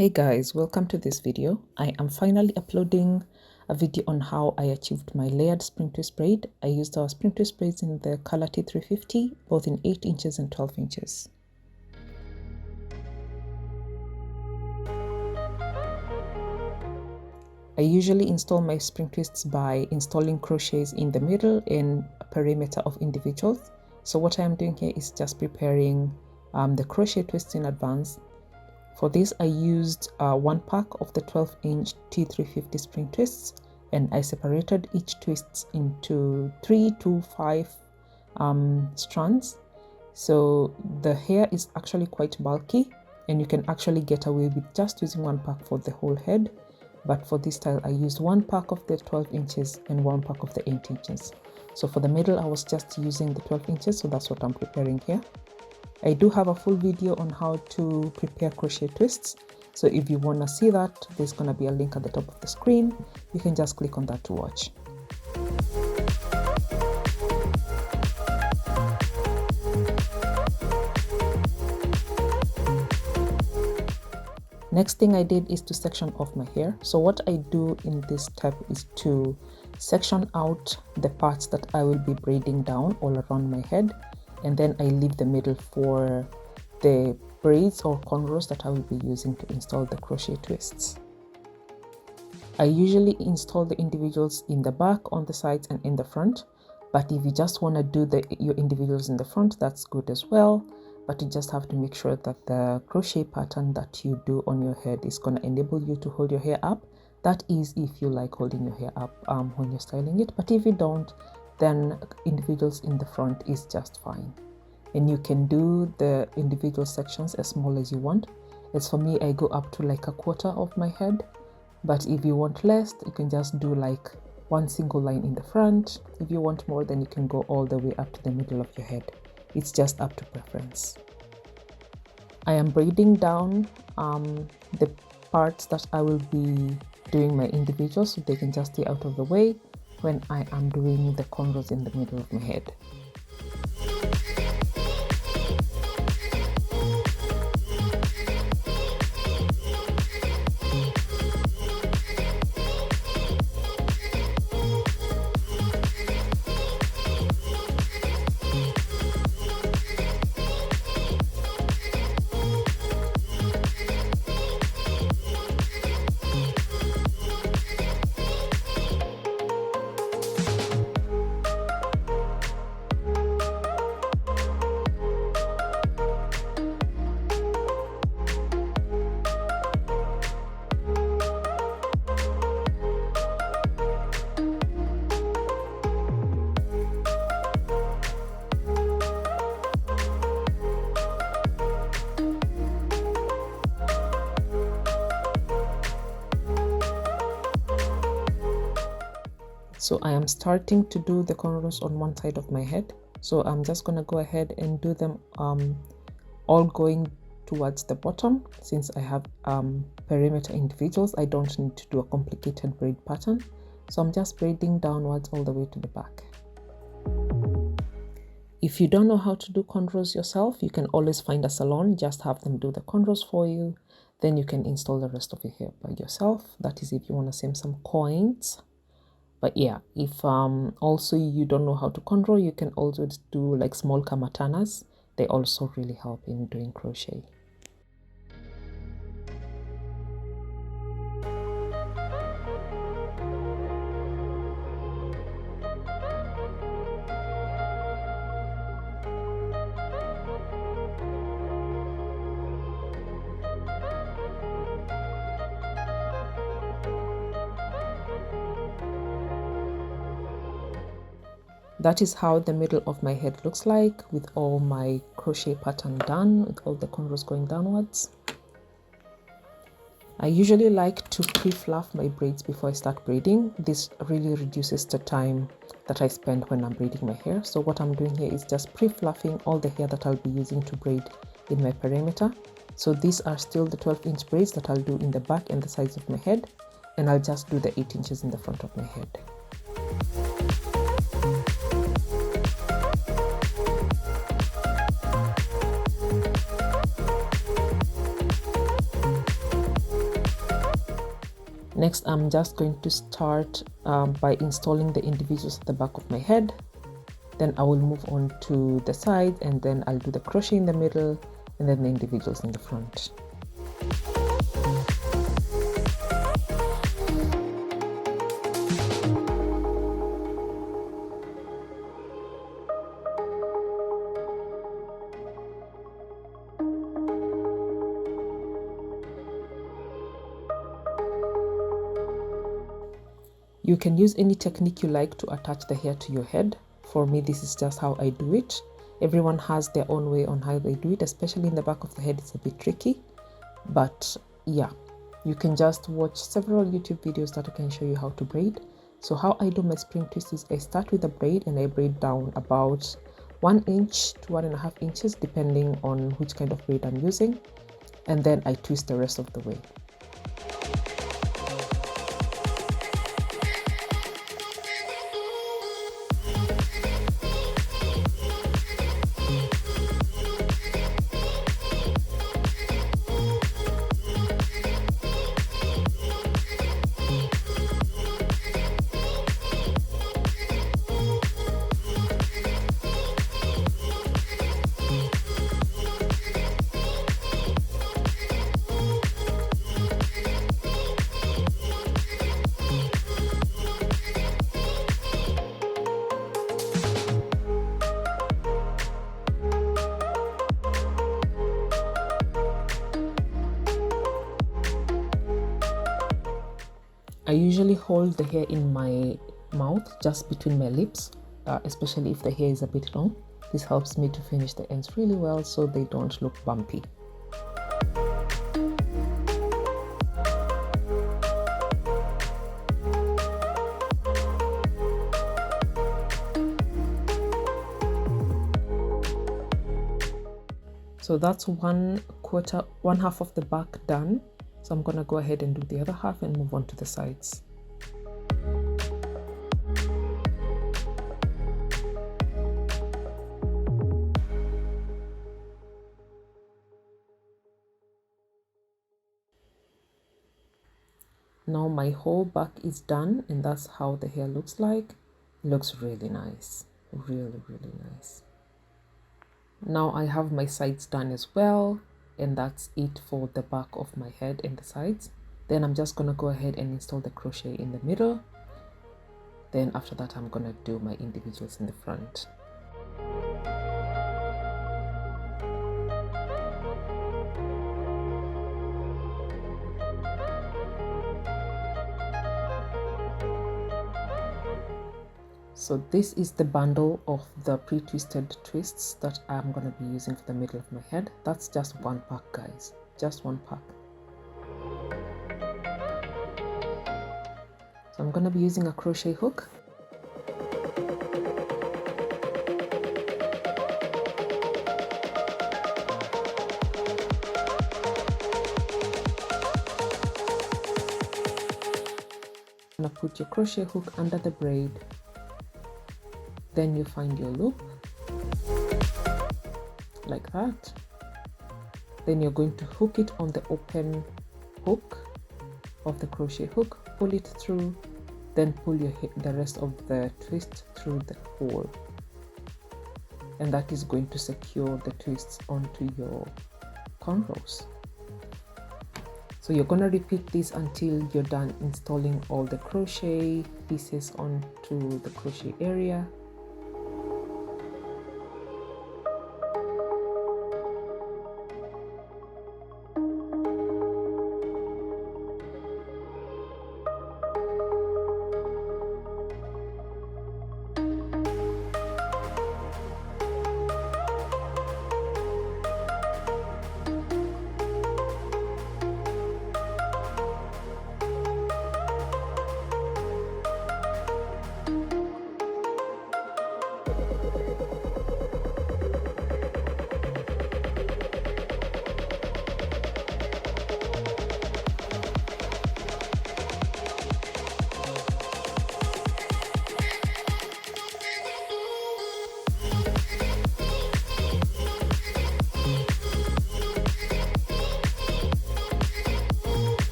Hey guys, welcome to this video. I am finally uploading a video on how I achieved my layered spring twist braid. I used our spring twist braids in the color T350, both in 8 inches and 12 inches. I usually install my spring twists by installing crochets in the middle and a perimeter of individuals. So what I am doing here is just preparing the crochet twists in advance. For this, I used one pack of the 12-inch T350 spring twists, and I separated each twist into 3 to 5 strands. So the hair is actually quite bulky, and you can actually get away with just using one pack for the whole head. But for this style, I used one pack of the 12 inches and one pack of the 8 inches. So for the middle, I was just using the 12 inches, so that's what I'm preparing here. I do have a full video on how to prepare crochet twists, so if you want to see that, there's going to be a link at the top of the screen. You can just click on that to watch. Next thing I did is to section off my hair. So what I do in this step is to section out the parts that I will be braiding down all around my head, and then I leave the middle for the braids or cornrows that I will be using to install the crochet twists. I usually install the individuals in the back, on the sides, and in the front, but if you just want to do your individuals in the front, that's good as well. But you just have to make sure that the crochet pattern that you do on your head is going to enable you to hold your hair up. That is if you like holding your hair up when you're styling it, but if you don't, then individuals in the front is just fine. And you can do the individual sections as small as you want. As for me, I go up to like a quarter of my head, but if you want less, you can just do like one single line in the front. If you want more, then you can go all the way up to the middle of your head. It's just up to preference. I am braiding down the parts that I will be doing my individuals, so they can just stay out of the way when I am doing the cornrows in the middle of my head. So I am starting to do the cornrows on one side of my head. So I'm just going to go ahead and do them all going towards the bottom. Since I have perimeter individuals, I don't need to do a complicated braid pattern. So I'm just braiding downwards all the way to the back. If you don't know how to do cornrows yourself, you can always find a salon, just have them do the cornrows for you. Then you can install the rest of your hair by yourself. That is if you want to save some coins. But yeah, if also you don't know how to cornrow, you can also do like small kamatanas. They also really help in doing crochet. That is how the middle of my head looks like, with all my crochet pattern done, with all the cornrows going downwards. I usually like to pre-fluff my braids before I start braiding. This really reduces the time that I spend when I'm braiding my hair. So what I'm doing here is just pre-fluffing all the hair that I'll be using to braid in my perimeter. So these are still the 12-inch braids that I'll do in the back and the sides of my head, and I'll just do the 8 inches in the front of my head. Next, I'm just going to start by installing the individuals at the back of my head. Then I will move on to the side, and then I'll do the crochet in the middle and then the individuals in the front. You can use any technique you like to attach the hair to your head. For me, this is just how I do it. Everyone has their own way on how they do it, especially in the back of the head. It's a bit tricky, but yeah, you can just watch several YouTube videos that can show you how to braid. So how I do my spring twist is I start with a braid and I braid down about 1 inch to 1.5 inches depending on which kind of braid I'm using, and then I twist the rest of the way. I usually hold the hair in my mouth, just between my lips, especially if the hair is a bit long. This helps me to finish the ends really well so they don't look bumpy. So that's one half of the back done. So I'm gonna go ahead and do the other half and move on to the sides. Now my whole back is done, and that's how the hair looks like. It looks really nice, really nice. Now I have my sides done as well, and that's it for the back of my head and the sides. Then I'm just gonna go ahead and install the crochet in the middle. Then after that, I'm gonna do my individuals in the front. So this is the bundle of the pre-twisted twists that I'm going to be using for the middle of my head. That's just one pack, guys, just one pack. So I'm going to be using a crochet hook. You're going to put your crochet hook under the braid. Then you find your loop like that. Then you're going to hook it on the open hook of the crochet hook, pull it through, then pull the rest of the twist through the hole, and that is going to secure the twists onto your cornrows. So you're going to repeat this until you're done installing all the crochet pieces onto the crochet area.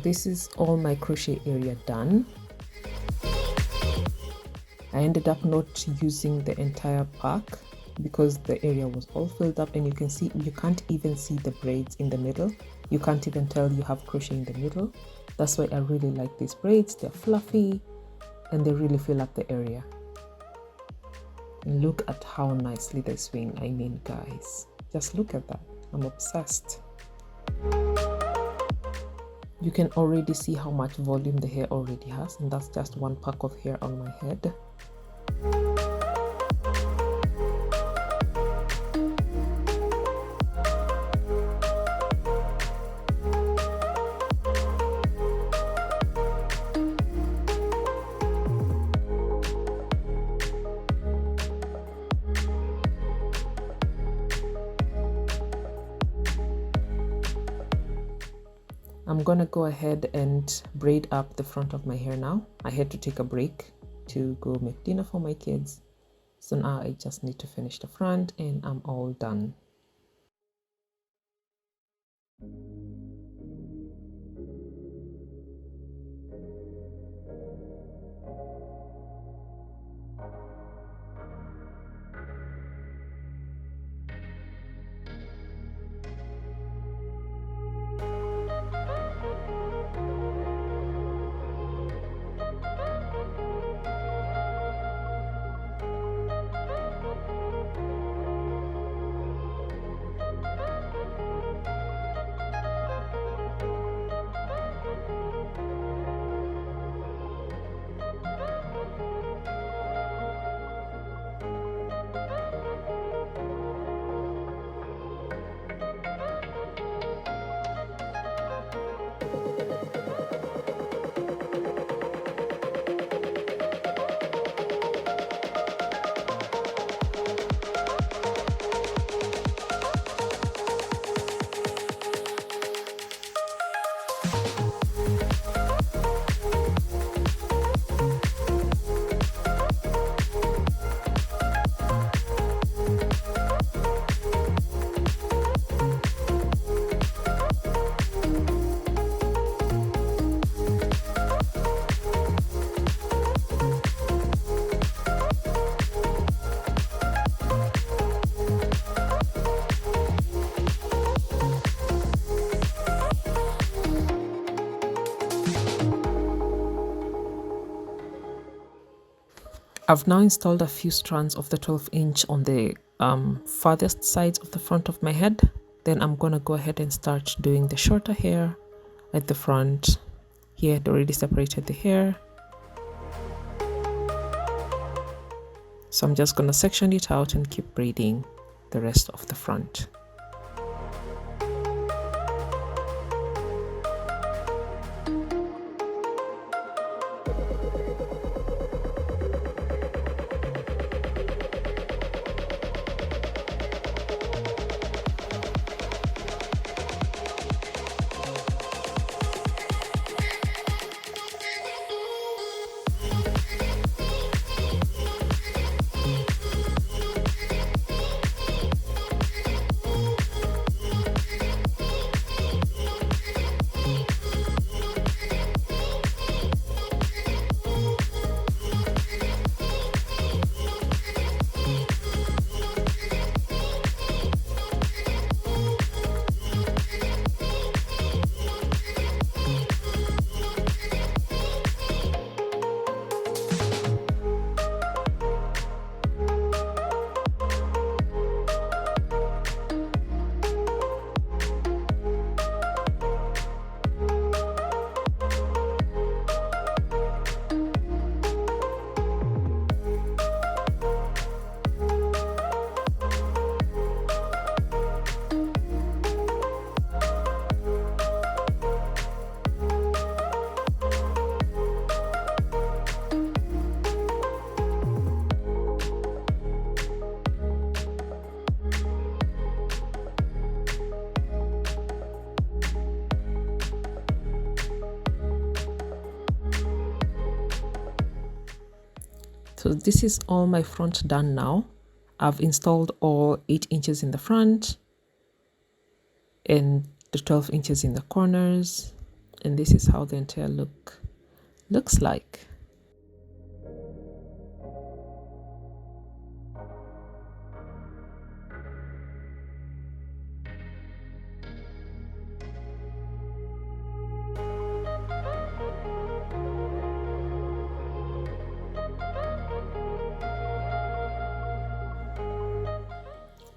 this is all my crochet area done. I ended up not using the entire pack because the area was all filled up, and you can see you can't even see the braids in the middle. You can't even tell you have crochet in the middle. That's why I really like these braids. They're fluffy and they really fill up the area. And look at how nicely they swing. I mean, guys, just look at that. I'm obsessed. You can already see how much volume the hair already has, and that's just one pack of hair on my head. I'm gonna go ahead and braid up the front of my hair now. I had to take a break to go make dinner for my kids. So now I just need to finish the front and I'm all done. I've now installed a few strands of the 12-inch on the farthest sides of the front of my head. Then I'm gonna go ahead and start doing the shorter hair at the front. Here I'd already separated the hair. So I'm just gonna section it out and keep braiding the rest of the front. So this is all my front done now. I've installed all 8 inches in the front and the 12 inches in the corners, and this is how the entire look looks like.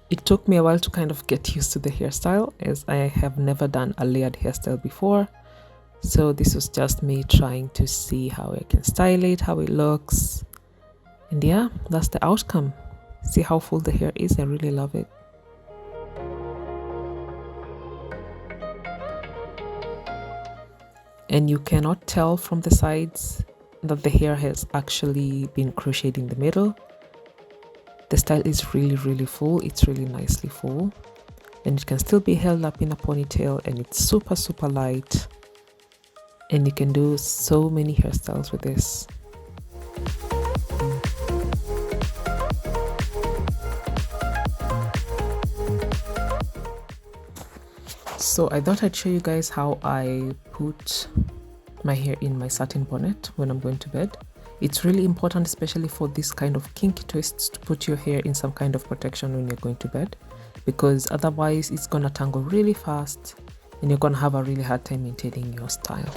It took me a while to kind of get used to the hairstyle, as I have never done a layered hairstyle before. So this was just me trying to see how I can style it, how it looks. And yeah, that's the outcome. See how full the hair is? I really love it. And you cannot tell from the sides that the hair has actually been crocheted in the middle. The style is really full. It's really nicely full, and it can still be held up in a ponytail, and it's super light, and you can do so many hairstyles with this. So I thought I'd show you guys how I put my hair in my satin bonnet when I'm going to bed. It's really important, especially for this kind of kinky twists, to put your hair in some kind of protection when you're going to bed, because otherwise it's gonna tangle really fast and you're gonna have a really hard time maintaining your style.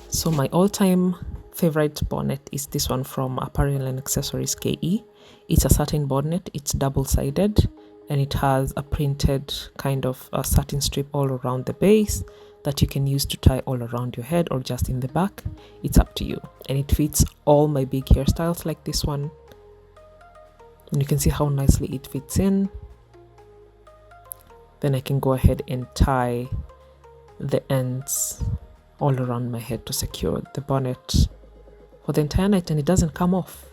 So my all-time favorite bonnet is this one from Apparel and Accessories KE. It's a satin bonnet. It's double-sided, and it has a printed kind of a satin strip all around the base that you can use to tie all around your head or just in the back. It's up to you, and it fits all my big hairstyles like this one, and you can see how nicely it fits in. Then I can go ahead and tie the ends all around my head to secure the bonnet for the entire night, and it doesn't come off.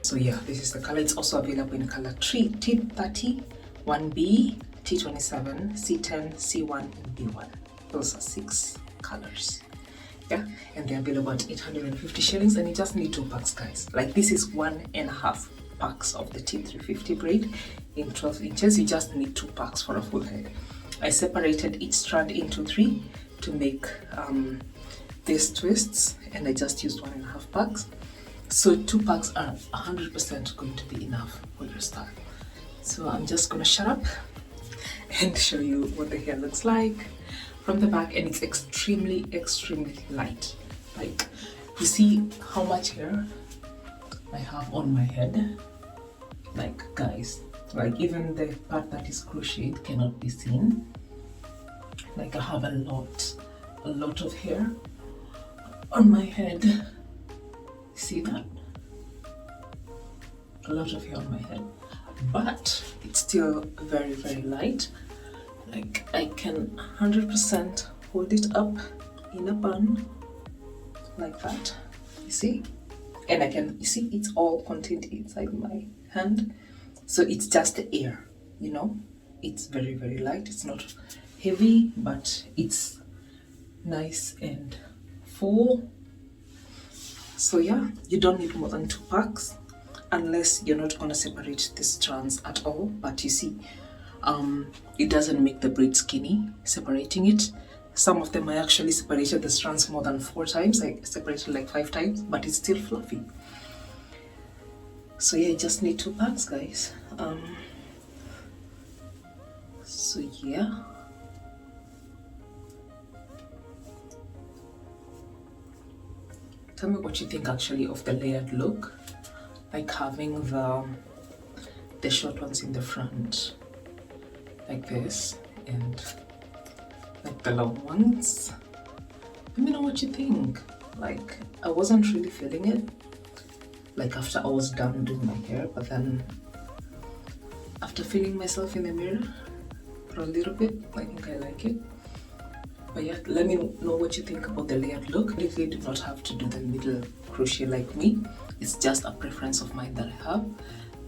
So yeah, this is the color. It's also available in color T30, 1B, T27, C10, C1, and B1. Those are 6 colors. Yeah, and they're available at 850 shillings, and you just need 2 packs, guys. Like, this is 1.5 packs of the T350 braid in 12 inches. You just need 2 packs for a full head. I separated each strand into 3 to make these twists, and I just used 1.5 packs. So 2 packs are 100% going to be enough for your style. So I'm just gonna shut up and show you what the hair looks like from the back, and it's extremely light. Like, you see how much hair I have on my head? Like, guys, like, even the part that is crocheted cannot be seen. Like, I have a lot of hair on my head. See that? A lot of hair on my head, but it's still very light. Like, I can 100% hold it up in a bun like that, you see? And I can, you see, it's all contained inside my hand. So it's just the air, you know? It's very light. It's not heavy, but it's nice and full. So yeah, you don't need more than 2 packs unless you're not gonna separate the strands at all. But you see, it doesn't make the braid skinny separating it. Some of them I actually separated the strands more than 4 times. I separated like 5 times, but it's still fluffy. So yeah, you just need 2 packs, guys. So yeah. Tell me what you think actually of the layered look, like having the short ones in the front like this, and like the long ones. Let me know what you think. Like, I wasn't really feeling it, like, after I was done doing my hair, but then after feeling myself in the mirror for a little bit, I think I like it. But yeah, let me know what you think about the layered look. If you do not have to do the middle crochet like me, it's just a preference of mine that I have.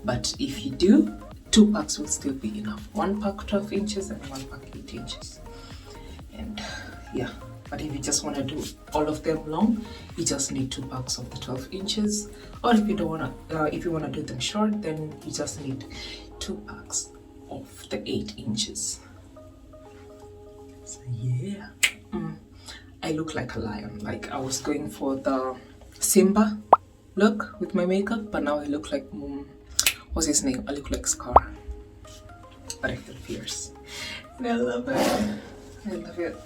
But if you do, 2 packs will still be enough. 1 pack 12 inches and 1 pack 8 inches. And yeah, but if you just want to do all of them long, you just need 2 packs of the 12 inches. Or if you don't want to, if you want to do them short, then you just need 2 packs of the 8 inches. So yeah, I look like a lion. Like I was going for the Simba look with my makeup, but now I look like what's his name? I look like Scar, but I feel fierce, and I love it. I love it.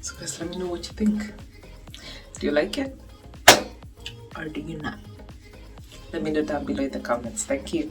So guys, let me know what you think. Do you like it? Or do you not? Let me know down below in the comments. Thank you.